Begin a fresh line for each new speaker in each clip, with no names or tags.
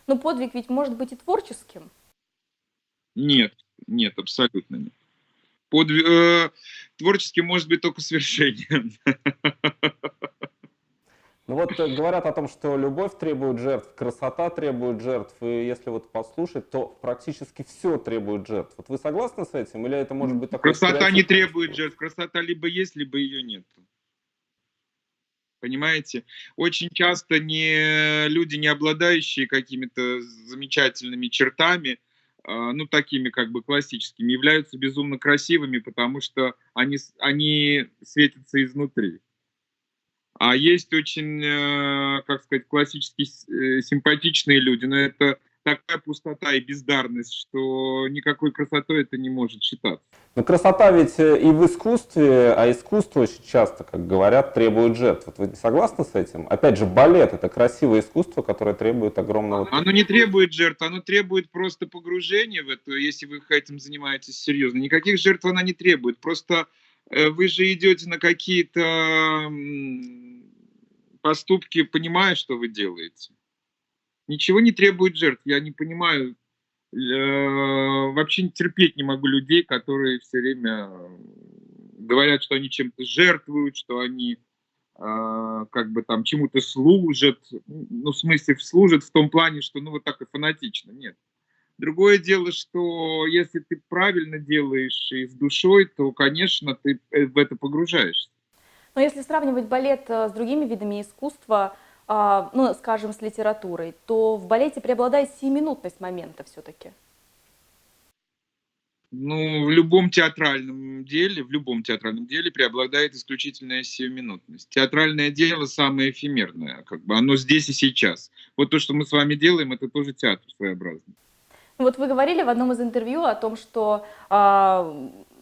Но подвиг ведь может быть и творческим.
Нет, нет, абсолютно нет. Творческим может быть только свершением.
Ну вот говорят о том, что любовь требует жертв, красота требует жертв, и если вот послушать, то практически все требует жертв. Вот вы согласны с этим, или это может быть такой
Красота не
стереотип на наш
требует
взгляд?
жертв. Красота либо есть, либо ее нет. Понимаете? Очень часто люди, не обладающие какими-то замечательными чертами, ну, такими как бы классическими, являются безумно красивыми, потому что они светятся изнутри. А есть очень, как сказать, классически симпатичные люди, но это такая пустота и бездарность, что никакой красотой это не может считаться.
Но красота ведь и в искусстве, а искусство очень часто, как говорят, требует жертв. Вот вы не согласны с этим? Опять же, балет — это красивое искусство, которое требует огромного
Оно не
труда.
требует жертв, оно требует просто погружения в это, если вы этим занимаетесь серьезно. Никаких жертв она не требует. Просто вы же идете на какие-то поступки, понимая, что вы делаете. Ничего не требует жертв. Я не понимаю, вообще терпеть не могу людей, которые все время говорят, что они чем-то жертвуют, что они как бы там чему-то служат, ну, в смысле, служат в том плане, что, ну, вот так и фанатично, нет. Другое дело, что если ты правильно делаешь и с душой, то, конечно, ты в это погружаешься.
Но если сравнивать балет с другими видами искусства, ну, скажем, с литературой, то в балете преобладает сиюминутность момента все-таки.
Ну, в любом театральном деле преобладает исключительная сиюминутность. Театральное дело самое эфемерное, как бы оно здесь и сейчас. Вот то, что мы с вами делаем, это тоже театр своеобразный.
Вот вы говорили в одном из интервью о том, что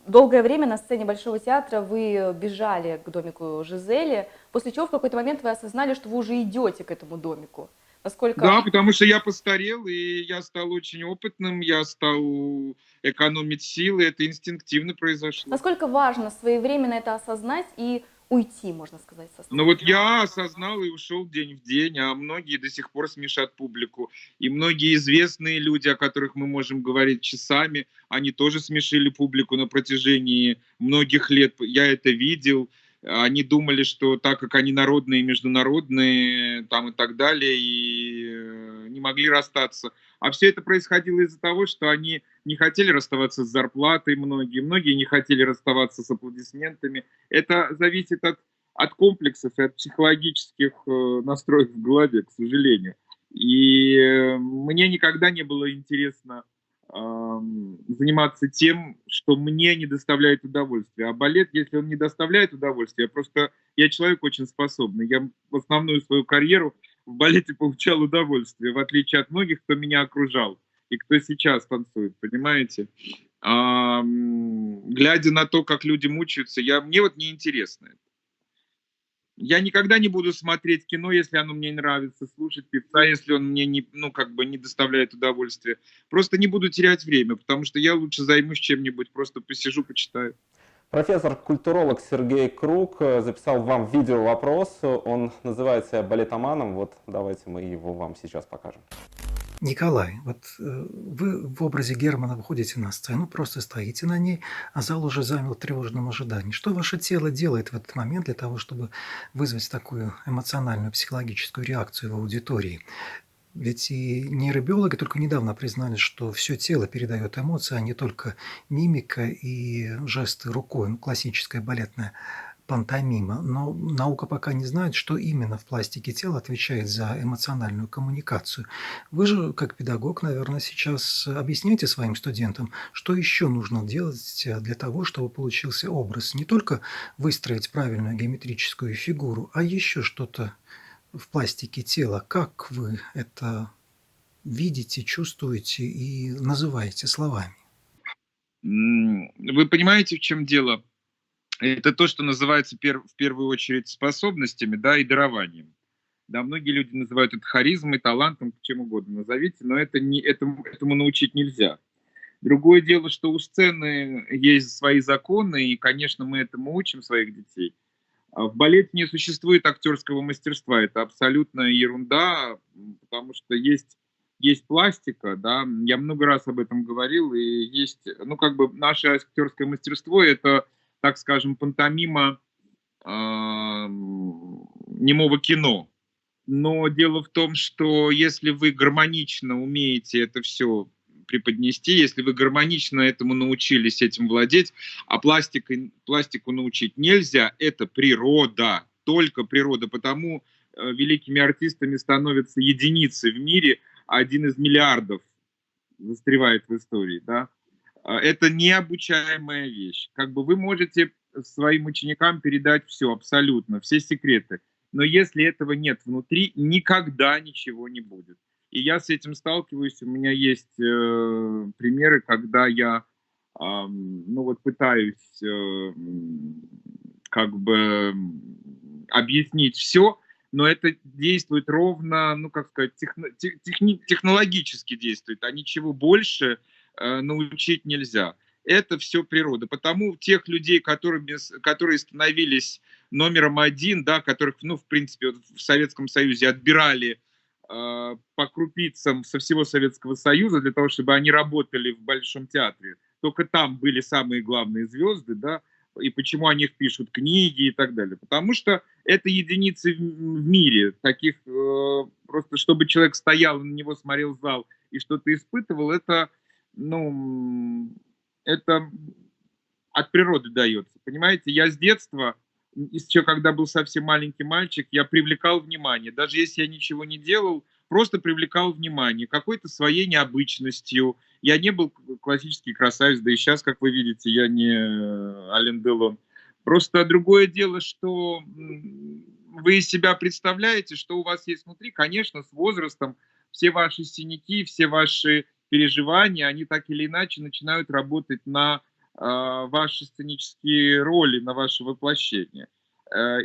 долгое время на сцене Большого театра вы бежали к домику Жизели, после чего в какой-то момент вы осознали, что вы уже идете к этому домику. Насколько,
Да, потому что я постарел, и я стал очень опытным, я стал экономить силы, это инстинктивно произошло.
насколько важно своевременно это осознать и уйти, можно сказать, со
Но
сцены?
вот я осознал и ушел день в день, а многие до сих пор смешат публику. И многие известные люди, о которых мы можем говорить часами, они тоже смешили публику на протяжении многих лет. Я это видел. Они думали, что так как они народные, международные, там и так далее, и не могли расстаться. А все это происходило из-за того, что они не хотели расставаться с зарплатой многие не хотели расставаться с аплодисментами. Это зависит от комплексов и от психологических настроек в голове, к сожалению. И мне никогда не было интересно заниматься тем, что мне не доставляет удовольствия. А балет, если он не доставляет удовольствия, я человек очень способный. Я в основную свою карьеру в балете получал удовольствие, в отличие от многих, кто меня окружал и кто сейчас танцует, понимаете? Глядя на то, как люди мучаются, мне вот неинтересно это. Я никогда не буду смотреть кино, если оно мне не нравится, слушать певца, если он мне не, ну, как бы не доставляет удовольствия. Просто не буду терять время, потому что я лучше займусь чем-нибудь, просто посижу, почитаю.
Профессор-культуролог Сергей Круг записал вам видео вопрос. Он называет себя балетоманом. Вот давайте мы его вам сейчас покажем.
Николай, вот вы в образе Германа выходите на сцену, просто стоите на ней, а зал уже замер в тревожном ожидании. Что ваше тело делает в этот момент для того, чтобы вызвать такую эмоциональную, психологическую реакцию в аудитории? Ведь и нейробиологи только недавно признали, что все тело передает эмоции, а не только мимика и жесты рукой, ну, классическая балетная пантомима. Но наука пока не знает, что именно в пластике тела отвечает за эмоциональную коммуникацию. Вы же, как педагог, наверное, сейчас объясняете своим студентам, что еще нужно делать для того, чтобы получился образ. Не только выстроить правильную геометрическую фигуру, а еще что-то в пластике тела. Как вы это видите, чувствуете и называете словами?
Вы понимаете, в чем дело? Это то, что называется в первую очередь способностями, да, и дарованием. Да, многие люди называют это харизмой, талантом, чем угодно назовите, но этому научить нельзя. Другое дело, что у сцены есть свои законы, и, конечно, мы этому учим своих детей. А в балете не существует актерского мастерства, это абсолютно ерунда, потому что есть есть пластика, да, я много раз об этом говорил, и есть, ну, как бы наше актерское мастерство — это, так скажем, пантомима немого кино. Но дело в том, что если вы гармонично умеете это все преподнести, если вы гармонично этому научились, этим владеть, а пластику научить нельзя, это природа, только природа. Потому великими артистами становятся единицы в мире, а 1 из миллиардов застревает в истории, да. Это необучаемая вещь. Как бы вы можете своим ученикам передать все абсолютно, все секреты. Но если этого нет внутри, никогда ничего не будет. И я с этим сталкиваюсь. У меня есть примеры, когда я ну вот пытаюсь как бы объяснить все, но это действует ровно, ну как сказать, технологически действует, а ничего больше научить нельзя. Это все природа. Потому тех людей, которые становились номером 1, да, которых, ну, в принципе, вот в Советском Союзе отбирали по крупицам со всего Советского Союза для того, чтобы они работали в Большом театре. Только там были самые главные звезды, да, и почему о них пишут книги и так далее. Потому что это единицы в мире. Таких просто, чтобы человек стоял, на него смотрел зал и что-то испытывал, это, ну, это от природы дается. Понимаете, я с детства, еще когда был совсем маленький мальчик, я привлекал внимание. Даже если я ничего не делал, просто привлекал внимание какой-то своей необычностью. Я не был классический красавец, да и сейчас, как вы видите, я не Ален Делон. Просто другое дело, что вы из себя представляете, что у вас есть внутри. Конечно, с возрастом все ваши синяки, все ваши переживания, они так или иначе начинают работать на ваши сценические роли, на ваше воплощение.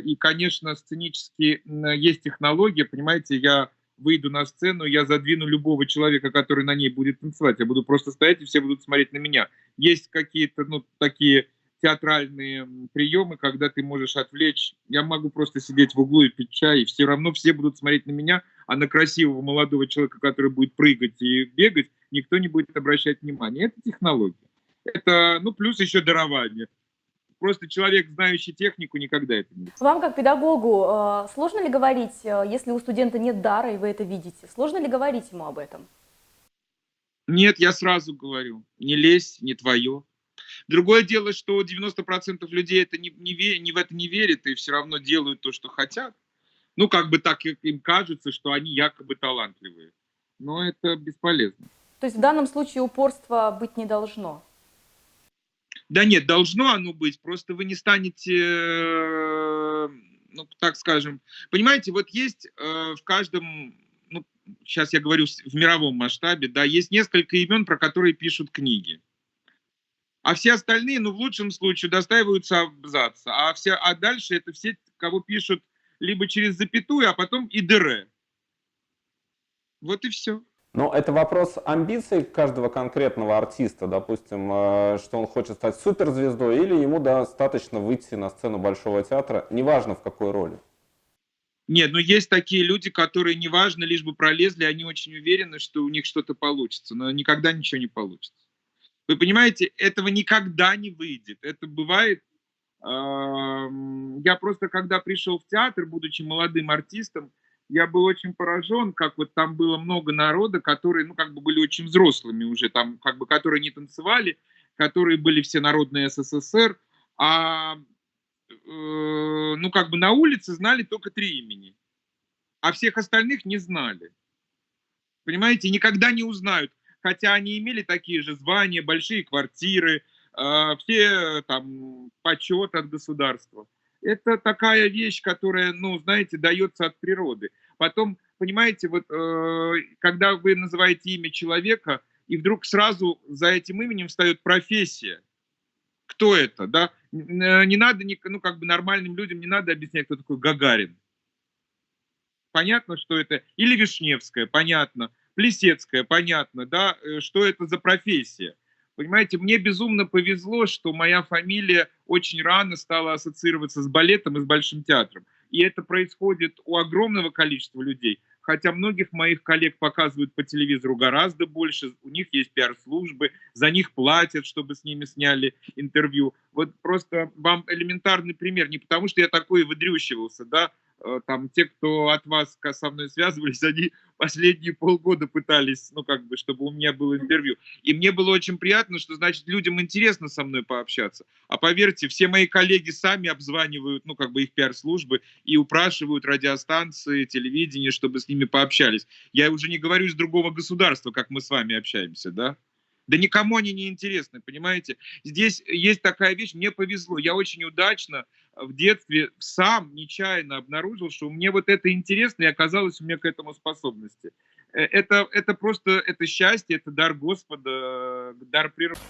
И, конечно, сценически есть технология, понимаете, я выйду на сцену, я задвину любого человека, который на ней будет танцевать, я буду просто стоять, и все будут смотреть на меня. Есть какие-то, ну, такие театральные приемы, когда ты можешь отвлечь, я могу просто сидеть в углу и пить чай, и все равно все будут смотреть на меня, а на красивого молодого человека, который будет прыгать и бегать, никто не будет обращать внимания. Это технология. Это, ну, плюс еще дарование. Просто человек, знающий технику, никогда это не делает.
Вам, как педагогу, сложно ли говорить, если у студента нет дара, и вы это видите, сложно ли говорить ему об этом?
Нет, я сразу говорю, не лезь, не твое. Другое дело, что 90% людей это не в это не верят и все равно делают то, что хотят. Ну, как бы так им кажется, что они якобы талантливые. Но это бесполезно.
То есть в данном случае упорства быть не должно?
Да нет, должно оно быть, просто вы не станете, ну, так скажем, понимаете, вот есть в каждом, ну, сейчас я говорю в мировом масштабе, да, есть несколько имен, про которые пишут книги. А все остальные, ну, в лучшем случае, удостаиваются абзаца, а дальше это все, кого пишут либо через запятую, а потом и дыре. Вот и все.
Но это вопрос амбиций каждого конкретного артиста, допустим, что он хочет стать суперзвездой, или ему достаточно выйти на сцену Большого театра, неважно в какой роли.
Нет, ну есть такие люди, которые неважно, лишь бы пролезли, они очень уверены, что у них что-то получится, но никогда ничего не получится. Вы понимаете, этого никогда не выйдет. Это бывает. Я просто, когда пришел в театр, будучи молодым артистом, я был очень поражен, как вот там было много народа, которые, ну, как бы были очень взрослыми уже, там, как бы, которые не танцевали, которые были все народные СССР, ну, как бы на улице знали только 3 имени, а всех остальных не знали. Понимаете, никогда не узнают, хотя они имели такие же звания, большие квартиры, все там почет от государства. Это такая вещь, которая, ну, знаете, дается от природы. Потом, понимаете, вот когда вы называете имя человека, и вдруг сразу за этим именем встает профессия. Кто это, да? Не надо, ну, как бы нормальным людям не надо объяснять, кто такой Гагарин. Понятно, что это, или Вишневская, понятно, Плесецкая, понятно, да, что это за профессия. Понимаете, мне безумно повезло, что моя фамилия очень рано стала ассоциироваться с балетом и с Большим театром. И это происходит у огромного количества людей. хотя многих моих коллег показывают по телевизору гораздо больше, у них есть пиар-службы, за них платят, чтобы с ними сняли интервью. Вот просто вам элементарный пример, не потому что я такой выдрющивался, да, там те, кто от вас со мной связывались, они последние полгода пытались, ну, как бы, чтобы у меня было интервью. И мне было очень приятно, что, значит, людям интересно со мной пообщаться. А поверьте, все мои коллеги сами обзванивают, ну, как бы их пиар-службы и упрашивают радиостанции, телевидение, чтобы с ними пообщались. Я уже не говорю из другого государства, как мы с вами общаемся, да? Да никому они не интересны, понимаете? Здесь есть такая вещь, мне повезло, я очень удачно в детстве сам нечаянно обнаружил, что мне вот это интересно, и оказалось у меня к этому способности. Это просто, это счастье, это дар Господа, дар природы.